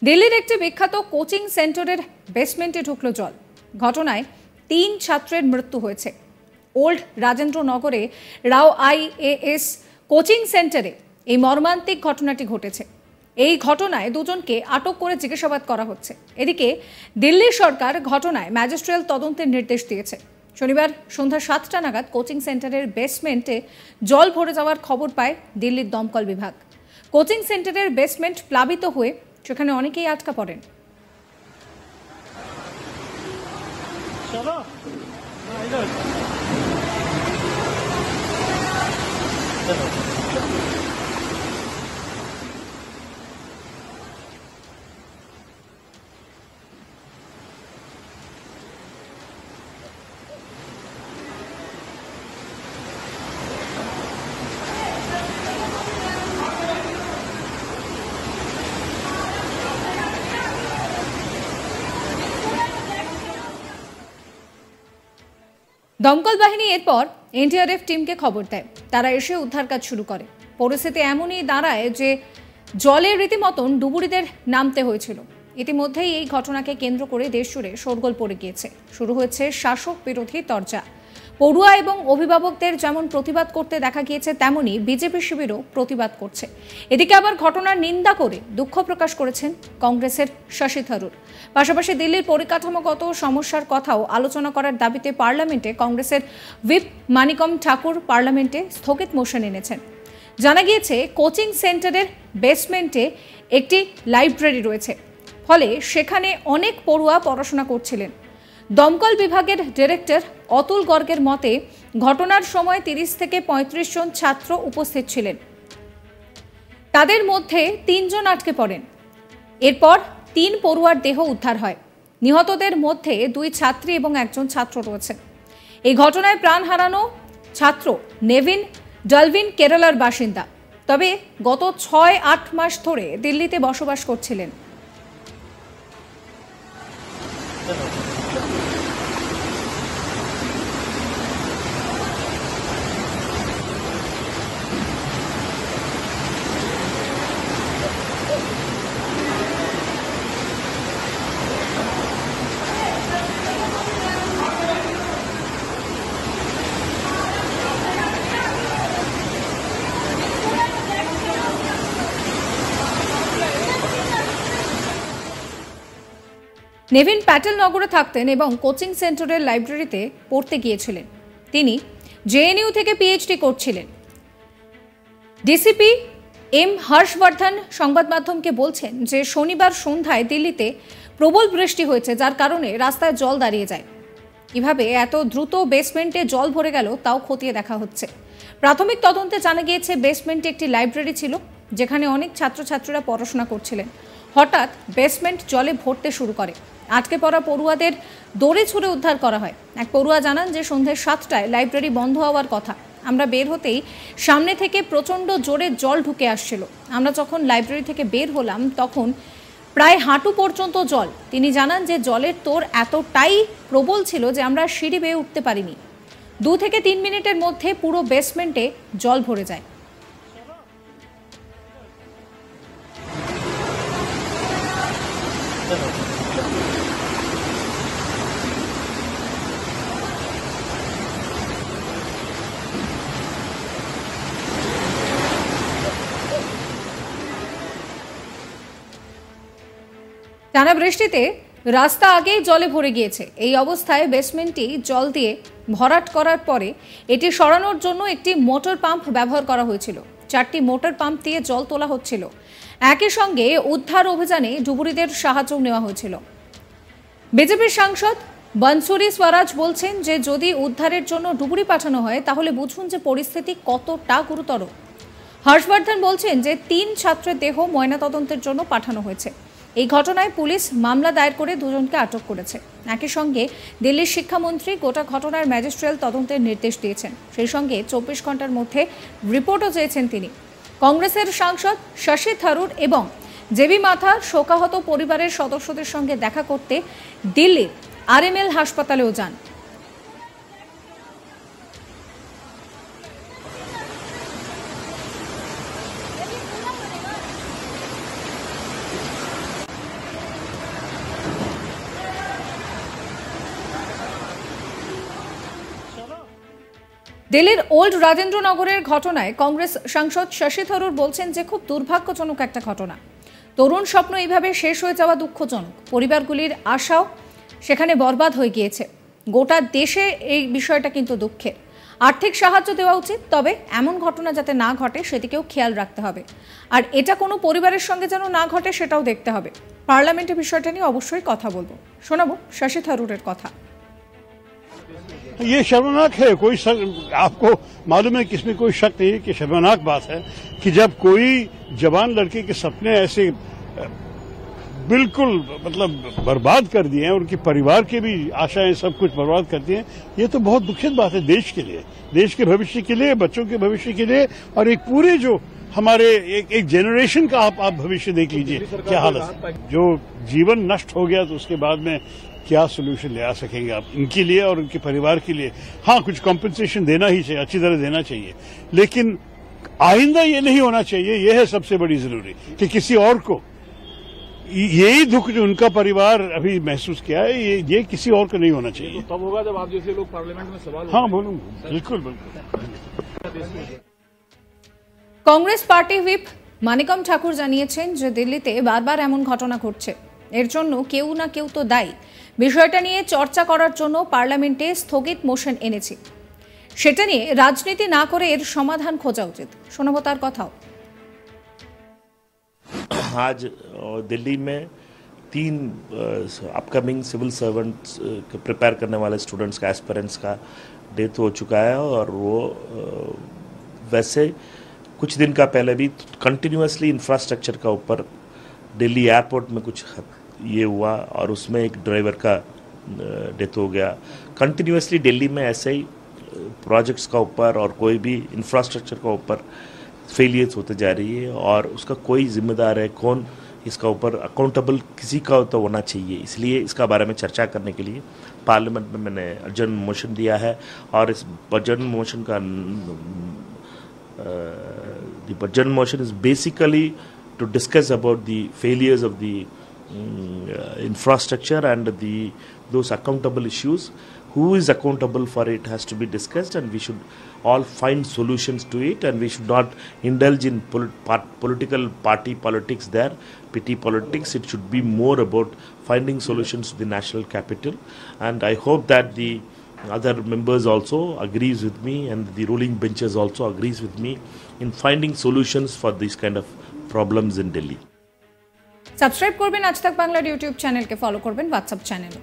দিল্লির একটি বিখ্যাত কোচিং সেন্টারের বেসমেন্টে ঢুকলো জল। ঘটনায় 3 ছাত্রের মৃত্যু হয়েছে। ওল্ড রাজেন্দ্রনগরে রাও IAS কোচিং সেন্টারে এই মর্মান্তিক ঘটনাটি ঘটেছে। এই ঘটনায় দুজনকে আটক করে জিজ্ঞাসাবাদ করা হচ্ছে। এদিকে দিল্লি সরকার ঘটনায় ম্যাজিস্ট্রিয়াল তদন্তের নির্দেশ দিয়েছে। শনিবার সন্ধ্যা 7টা নাগাদ কোচিং সেন্টারের বেসমেন্টে জল ভরে যাওয়ার খবর পায় দিল্লির দমকল বিভাগ। কোচিং সেন্টারের বেসমেন্ট প্লাবিত হয়ে সেখানে অনেকেই আটকা পড়েন। দমকল বাহিনী এরপর NDRF টিমকে খবর দেয়। তারা এসে উদ্ধার কাজ শুরু করে। পরিস্থিতি এমনই দাঁড়ায় যে জলে রীতিমতন ডুবুরিদের নামতে হয়েছিল। ইতিমধ্যেই এই ঘটনাকে কেন্দ্র করে দেশ জুড়ে শোরগোল পড়ে গিয়েছে। শুরু হয়েছে শাসক বিরোধী তরজা। পড়ুয়া এবং অভিভাবকদের যেমন প্রতিবাদ করতে দেখা গিয়েছে, তেমনি বিজেপি শিবিরও প্রতিবাদ করছে। এদিকে আবার ঘটনার নিন্দা করে দুঃখ প্রকাশ করেছেন কংগ্রেসের শশী থারুর। পাশাপাশি দিল্লির পরিকাঠামোগত সমস্যার কথাও আলোচনা করার দাবিতে পার্লামেন্টে কংগ্রেসের হুইপ মানিকম ঠাকুর পার্লামেন্টে স্থগিত মোশন এনেছেন। জানা গিয়েছে কোচিং সেন্টারের বেসমেন্টে একটি লাইব্রেরি রয়েছে, ফলে সেখানে অনেক পড়ুয়া পড়াশোনা করছিলেন। দমকল বিভাগের ডিরেক্টর অতুল গর্গের মতে ঘটনার সময় 30 থেকে 35 জন ছাত্র উপস্থিত ছিলেন। তাদের মধ্যে 3 জন আটকে পড়েন। এরপর 3 পড়ুয়ার দেহ উদ্ধার হয়। নিহতদের মধ্যে 2 ছাত্রী এবং 1 জন ছাত্র রয়েছেন। এই ঘটনায় প্রাণ হারানো ছাত্র নেভিন ডালভিন কেরালার বাসিন্দা, তবে গত 6-8 মাস ধরে দিল্লিতে বসবাস করছিলেন। নেভিন প্যাটেল নগরে থাকতেন এবং কোচিং সেন্টারের লাইব্রেরিতে পড়তে গিয়েছিলেন। তিনি JNU থেকে PhD করছিলেন। ডিসিপি M হর্ষবর্ধন সংবাদ মাধ্যমকে বলছেন যে শনিবার সন্ধ্যায় দিল্লিতে প্রবল বৃষ্টি হয়েছে, যার কারণে রাস্তায় জল দাঁড়িয়ে যায়। কিভাবে এত দ্রুত বেসমেন্টে জল ভরে গেল তাও খতিয়ে দেখা হচ্ছে। প্রাথমিক তদন্তে জানা গিয়েছে বেসমেন্টে একটি লাইব্রেরি ছিল, যেখানে অনেক ছাত্রছাত্রীরা পড়াশোনা করছিলেন। হঠাৎ বেসমেন্ট জলে ভরতে শুরু করে। আটকে পড়া পড়ুয়াদের দড়ি ছুঁড়ে উদ্ধার করা হয়। এক পড়ুয়া জানান যে সন্ধ্যে 7টায় লাইব্রেরি বন্ধ হওয়ার কথা। আমরা বের হতেই সামনে থেকে প্রচণ্ড জোরে জল ঢুকে আসছিল। আমরা যখন লাইব্রেরি থেকে বের হলাম তখন প্রায় হাঁটু পর্যন্ত জল। তিনি জানান যে জলের তোর এতটাই প্রবল ছিল যে আমরা সিঁড়ি বেয়ে উঠতে পারিনি। 2 থেকে 3 মিনিটের মধ্যে পুরো বেসমেন্টে জল ভরে যায়। টানা বৃষ্টিতে রাস্তা আগেই জলে ভরে গিয়েছে। এই অবস্থায় বেসমেন্টটি জল দিয়ে ভরাট করার পরে এটি সরানোর জন্য একটি মোটর পাম্প ব্যবহার করা হয়েছিল। 4টি মোটর পাম্প দিয়ে জল তোলা হচ্ছিল। একই সঙ্গে উদ্ধার অভিযানে ডুবুরিদের সাহায্য নেওয়া হয়েছিল। বিজেপির সাংসদ বনসুরি স্বরাজ বলছেন যে যদি উদ্ধারের জন্য ডুবুরি পাঠানো হয় তাহলে বুঝুন যে পরিস্থিতি কতটা গুরুতর। হর্ষবর্ধন বলছেন যে 3 ছাত্রের দেহ ময়নাতদন্তের জন্য পাঠানো হয়েছে। এই ঘটনায় পুলিশ মামলা দায়ের করে 2 জনকে আটক করেছে। একই সঙ্গে দিল্লির শিক্ষামন্ত্রী গোটা ঘটনার ম্যাজিস্ট্রিয়াল তদন্তের নির্দেশ দিয়েছেন। সেই সঙ্গে 24 ঘন্টার মধ্যে রিপোর্টও চেয়েছেন তিনি। কংগ্রেসের সাংসদ শশী থারুর এবং জেবি মাথার শোকাহত পরিবারের সদস্যদের সঙ্গে দেখা করতে দিল্লির RML হাসপাতালেও যান। দিল্লির ওল্ড রাজেন্দ্রনগরের ঘটনায় কংগ্রেস সাংসদ শশী থারুর বলছেন যে খুব দুর্ভাগ্যজনক একটা ঘটনা। তরুণ স্বপ্ন এইভাবে শেষ হয়ে যাওয়া দুঃখজনক। পরিবারগুলির আশাও সেখানে বরবাদ হয়ে গিয়েছে। গোটা দেশে এই বিষয়টা কিন্তু দুঃখের। আর্থিক সাহায্য দেওয়া উচিত, তবে এমন ঘটনা যাতে না ঘটে সেদিকেও খেয়াল রাখতে হবে। আর এটা কোনো পরিবারের সঙ্গে যেন না ঘটে সেটাও দেখতে হবে। পার্লামেন্টে বিষয়টা নিয়ে অবশ্যই কথা বলবো। শোনাবো শশী থারুরের কথা। ये शर्मनाक है। कोई आपको मालूम है कि इसमें कोई शक नहीं है कि शर्मनाक बात है कि जब कोई जवान लड़के के सपने ऐसे बिल्कुल मतलब बर्बाद कर दिए हैं, उनके परिवार के भी आशाएं सब कुछ बर्बाद कर दिए हैं। ये तो बहुत दुखद बात है देश के लिए, देश के भविष्य के लिए, बच्चों के भविष्य के लिए, और एक पूरे जो हमारे एक जनरेशन का आप भविष्य देख लीजिए क्या हालत है। जो जीवन नष्ट हो गया तो उसके बाद में क्या सोल्यूशन ले आ सकेंगे आप इनके लिए और उनके परिवार के लिए। हाँ, कुछ कॉम्पेंसेशन देना ही चाहिए, अच्छी तरह देना चाहिए, लेकिन आइंदा ये नहीं होना चाहिए। ये है सबसे बड़ी जरूरी कि किसी और को यही दुख जो उनका परिवार अभी महसूस किया है ये किसी और को नहीं होना चाहिए। तो तब होगा जब आप जैसे लोग पार्लियामेंट में सवाल। हाँ बोलूंगा, बिल्कुल बिल्कुल। কংগ্রেস পার্টি হুইপ মানিকম ঠাকুর জানিয়েছেন যে দিল্লিতে বারবার এমন ঘটনা ঘটছে, এর জন্য কেউ না কেউ তো দায়ী। বিষয়টা নিয়ে চর্চা করার জন্য পার্লামেন্টে স্থগিত মোশন এনেছি, সেটা নিয়ে রাজনীতি না করে এর সমাধান খোঁজা উচিত। শোনাবো তার কথাও। आज दिल्ली में 3 अपकमिंग सिविल सर्वेंट्स प्रिपेयर करने वाले स्टूडेंट्स का एस्पिरेंट्स का डेथ हो चुका है, और वो वैसे कुछ दिन का पहले भी कंटिन्यूसली इंफ्रास्ट्रक्चर का ऊपर दिल्ली एयरपोर्ट में कुछ ये हुआ और उसमें एक ड्राइवर का डेथ हो गया। कंटिन्यूसली दिल्ली में ऐसे ही प्रोजेक्ट्स का ऊपर और कोई भी इंफ्रास्ट्रक्चर का ऊपर फेलियर्स होते जा रही है, और उसका कोई जिम्मेदार है, कौन इसका ऊपर अकाउंटेबल किसी का तो होना चाहिए। इसलिए इसका बारे में चर्चा करने के लिए पार्लियामेंट में मैंने अर्जेंट मोशन दिया है, और इस अर्जेंट मोशन का the urgent motion is basically to discuss about the failures of the infrastructure and those accountable issues. Who is accountable for it has to be discussed, and we should all find solutions to it, and we should not indulge in political party politics there, petty politics. It should be more about finding solutions to the national capital, and I hope that the other members also agrees with me, and the ruling benches also agrees with me in finding solutions for these kind of problems in Delhi. Subscribe করবেন আজ তাক বাংলার YouTube চ্যানেলকে, follow করবেন WhatsApp channel.